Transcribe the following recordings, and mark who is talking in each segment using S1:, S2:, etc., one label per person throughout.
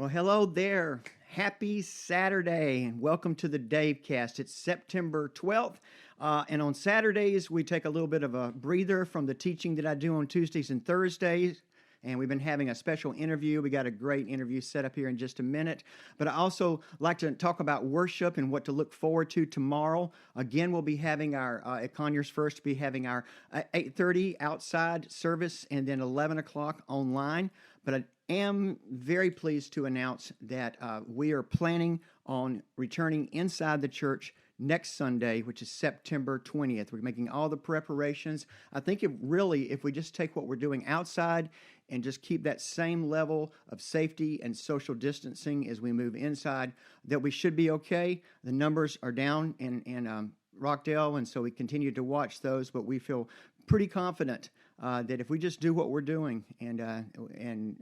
S1: Well, hello there. Happy Saturday and welcome to the DaveCast. It's September 12th. And on Saturdays, we take a little bit of a breather from the teaching that I do on Tuesdays and Thursdays. And we've been having a special interview. We got a great interview set up here in just a minute. But I also like to talk about worship and what to look forward to tomorrow. Again, we'll be having our, at Conyers First, be having our 8:30 outside service and then 11 o'clock online. But I am very pleased to announce that we are planning on returning inside the church next Sunday, which is September 20th. We're making all the preparations. I think if we just take what we're doing outside and just keep that same level of safety and social distancing as we move inside, that we should be okay. The numbers are down in Rockdale, and so we continue to watch those, but we feel pretty confident that if we just do what we're doing and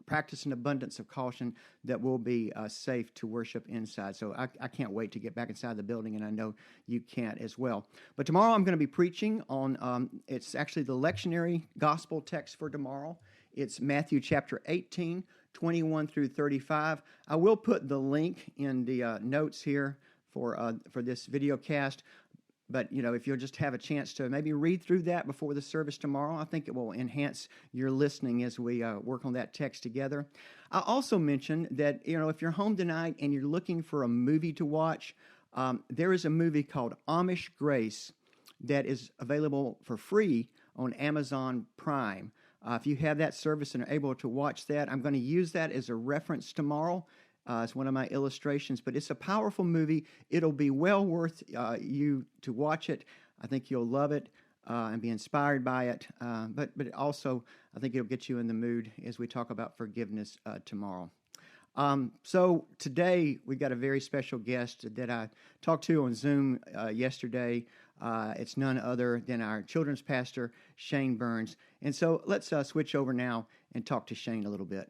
S1: practice an abundance of caution, that we'll be safe to worship inside. So I can't wait to get back inside the building, and I know you can't as well. But tomorrow I'm going to be preaching on, it's actually the lectionary gospel text for tomorrow. It's Matthew chapter 18, 21 through 35. I will put the link in the notes here for this video cast. But, if you'll just have a chance to maybe read through that before the service tomorrow, I think it will enhance your listening as we work on that text together. I also mentioned that, if you're home tonight and you're looking for a movie to watch, there is a movie called Amish Grace that is available for free on Amazon Prime. If you have that service and are able to watch that, I'm going to use that as a reference tomorrow. It's one of my illustrations, but it's a powerful movie. It'll be well worth you to watch it. I think you'll love it and be inspired by it. But also, I think it'll get you in the mood as we talk about forgiveness tomorrow. So today, we've got a very special guest that I talked to on Zoom yesterday. It's none other than our children's pastor, Shane Burns. And so let's switch over now and talk to Shane a little bit.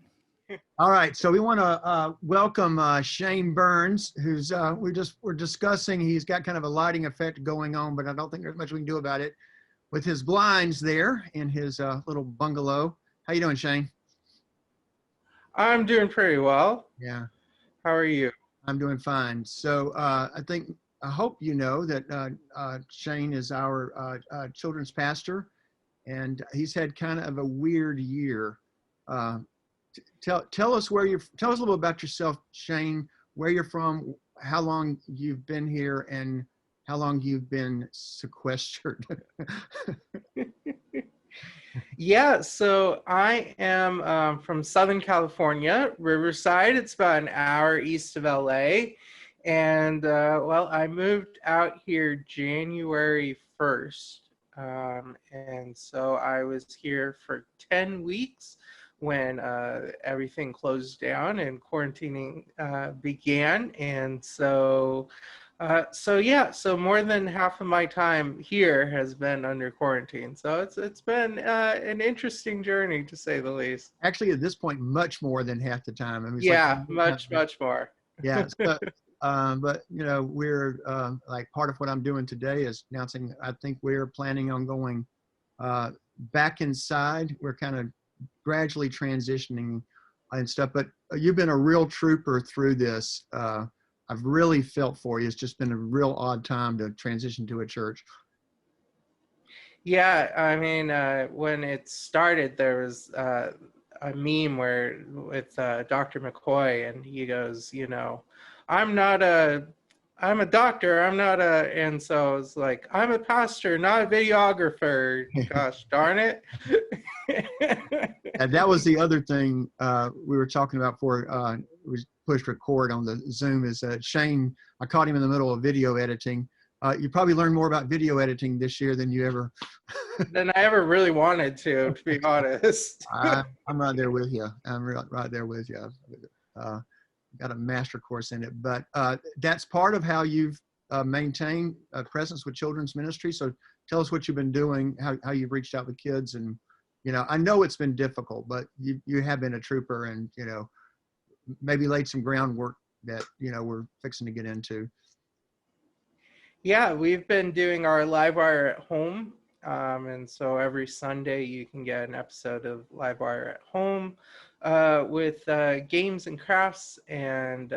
S1: All right, so we want to welcome Shane Burns, who's we're discussing. He's got kind of a lighting effect going on, but I don't think there's much we can do about it with his blinds there in his little bungalow. How you doing, Shane?
S2: I'm doing pretty well.
S1: Yeah.
S2: How are you?
S1: I'm doing fine. So I hope you know that Shane is our children's pastor, and he's had kind of a weird year. Tell us a little bit about yourself, Shane, where you're from, how long you've been here, and how long you've been sequestered.
S2: Yeah, so I am from Southern California, Riverside. It's about an hour east of LA. And I moved out here January 1st. And so I was here for 10 weeks. When everything closed down and quarantining began. And so more than half of my time here has been under quarantine. So it's been an interesting journey, to say the least.
S1: Actually, at this point, much more than half the time. I mean,
S2: much more.
S1: Yeah. So, but, we're like part of what I'm doing today is announcing, I think we're planning on going back inside. We're kind of gradually transitioning and stuff, but you've been a real trooper through this. I've really felt for you. It's just been a real odd time to transition to a church.
S2: Yeah, I mean, when it started, there was a meme with Dr. McCoy, and he goes, I'm a doctor, and so it's like, I'm a pastor, not a videographer. Gosh darn it.
S1: And that was the other thing we were talking about before we pushed record on the Zoom is Shane, I caught him in the middle of video editing. You probably learned more about video editing this year than you ever.
S2: Than I ever really wanted to be honest.
S1: I'm right there with you. I'm right there with you. Got a master course in it, but that's part of how you've maintained a presence with children's ministry. So tell us what you've been doing, how you've reached out with kids, and I know it's been difficult, but you have been a trooper, and maybe laid some groundwork that we're fixing to get into.
S2: Yeah, we've been doing our Livewire at home, and so every Sunday you can get an episode of Livewire at home. with games and crafts and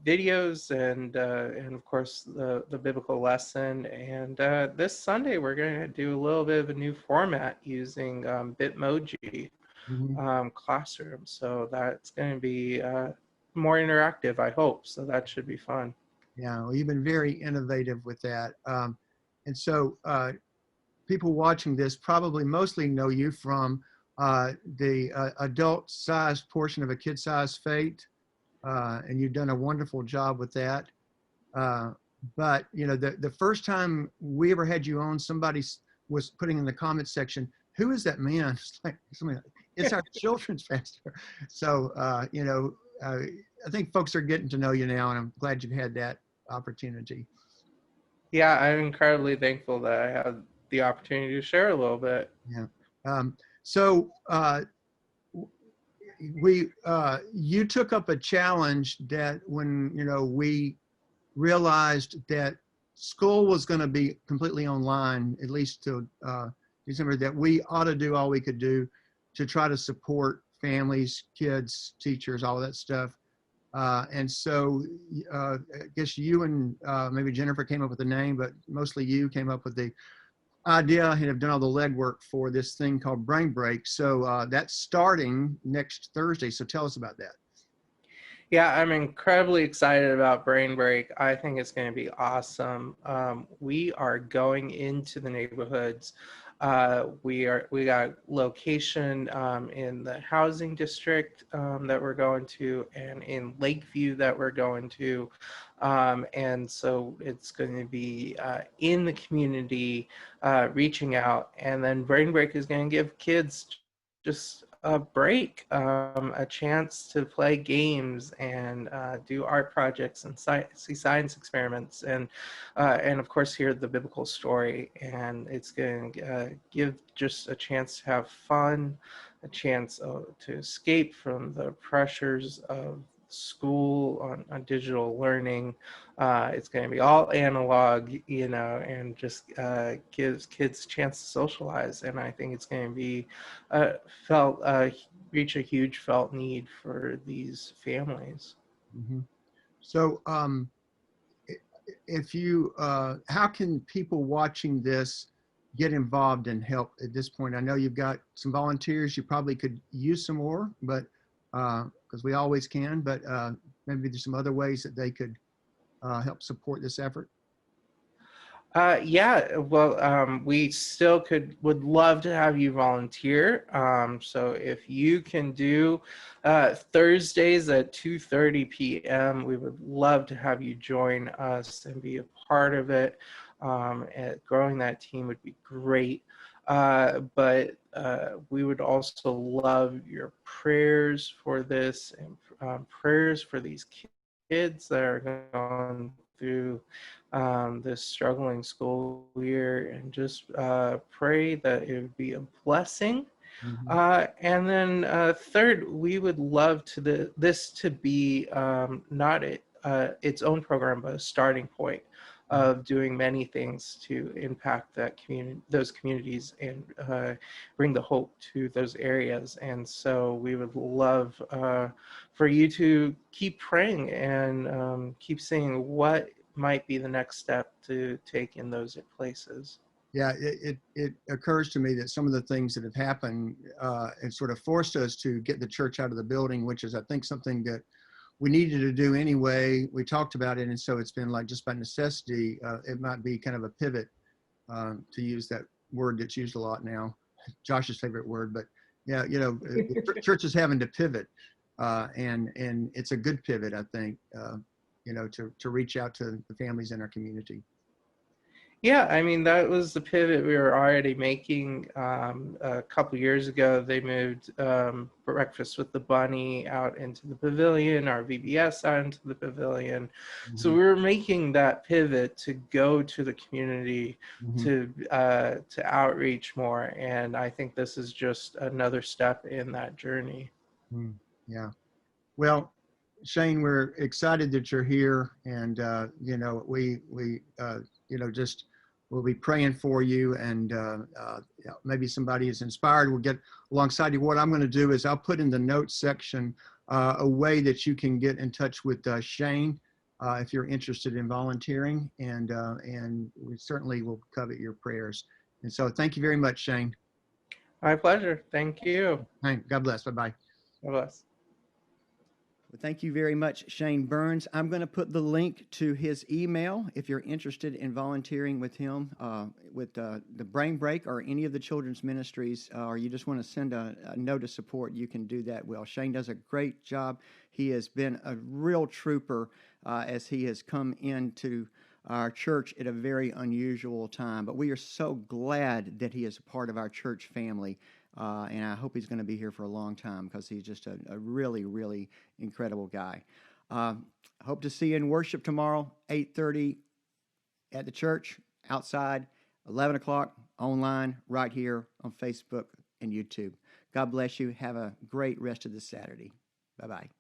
S2: videos and of course the biblical lesson. And this Sunday we're going to do a little bit of a new format using Bitmoji
S1: Mhm.
S2: Classroom. So that's going to be more interactive, I hope. So that should be fun.
S1: Yeah, well, you've been very innovative with that. And so people watching this probably mostly know you from the adult sized portion of A Kid Sized Fate. And you've done a wonderful job with that. Uh, but the first time we ever had you on, somebody was putting in the comments section, "Who is that man?" It's like, it's our children's pastor. So I think folks are getting to know you now, and I'm glad you've had that opportunity.
S2: Yeah, I'm incredibly thankful that I had the opportunity to share a little bit.
S1: Yeah. So you took up a challenge that when we realized that school was going to be completely online, at least till December, that we ought to do all we could do to try to support families, kids, teachers, all of that stuff. And so I guess you and maybe Jennifer came up with the name, but mostly you came up with the idea and have done all the legwork for this thing called Brain Break. So that's starting next Thursday. So tell us about that.
S2: Yeah, I'm incredibly excited about Brain Break. I think it's going to be awesome. We are going into the neighborhoods. We got location in the housing district that we're going to, and in Lakeview that we're going to, and so it's going to be in the community, reaching out, and then Brain Break is going to give kids just a break, a chance to play games and do art projects and see science experiments, and of course hear the biblical story. And it's going to give just a chance to have fun, a chance to escape from the pressures of school on digital learning. It's going to be all analog, and just gives kids a chance to socialize. And I think it's going to be uh, felt reach a huge felt need for these families.
S1: Mm-hmm. So if you, how can people watching this get involved and help at this point? I know you've got some volunteers. You probably could use some more, but because we always can, but maybe there's some other ways that they could help support this effort.
S2: Yeah, well, we still would love to have you volunteer. So if you can do Thursdays at 2:30 p.m., we would love to have you join us and be a part of it. And growing that team would be great. But we would also love your prayers for this and prayers for these kids that are going through this struggling school year, and just pray that it would be a blessing.
S1: Mm-hmm.
S2: And then third, we would love this to be not its own program, but a starting point of doing many things to impact those communities, and bring the hope to those areas. And so we would love for you to keep praying and keep seeing what might be the next step to take in those places.
S1: Yeah, it occurs to me that some of the things that have happened and sort of forced us to get the church out of the building, which is, I think, something that we needed to do anyway. We talked about it, and so it's been like just by necessity. It might be kind of a pivot, to use that word that's used a lot now, Josh's favorite word. But yeah, the church is having to pivot, and it's a good pivot, I think. To reach out to the families in our community.
S2: Yeah, I mean, that was the pivot we were already making. A couple years ago, they moved Breakfast with the Bunny out into the pavilion, our VBS out into the pavilion. So
S1: Mm-hmm.
S2: we were making that pivot to go to the community,
S1: Mm-hmm.
S2: to outreach more. And I think this is just another step in that journey.
S1: Mm, yeah. Well, Shane, we're excited that you're here, and we just we'll be praying for you, and maybe somebody is inspired. We'll get alongside you. What I'm going to do is I'll put in the notes section a way that you can get in touch with Shane if you're interested in volunteering, and we certainly will covet your prayers. And so thank you very much, Shane.
S2: My pleasure. Thank you.
S1: God bless. Bye-bye.
S2: God bless.
S1: Well, thank you very much, Shane Burns. I'm going to put the link to his email if you're interested in volunteering with him, with the Brain Break or any of the children's ministries, or you just want to send a note of support, you can do that well. Shane does a great job. He has been a real trooper as he has come into our church at a very unusual time. But we are so glad that he is a part of our church family. And I hope he's going to be here for a long time because he's just a really, really incredible guy. Hope to see you in worship tomorrow, 8:30 at the church, outside, 11 o'clock online, right here on Facebook and YouTube. God bless you. Have a great rest of this Saturday. Bye-bye.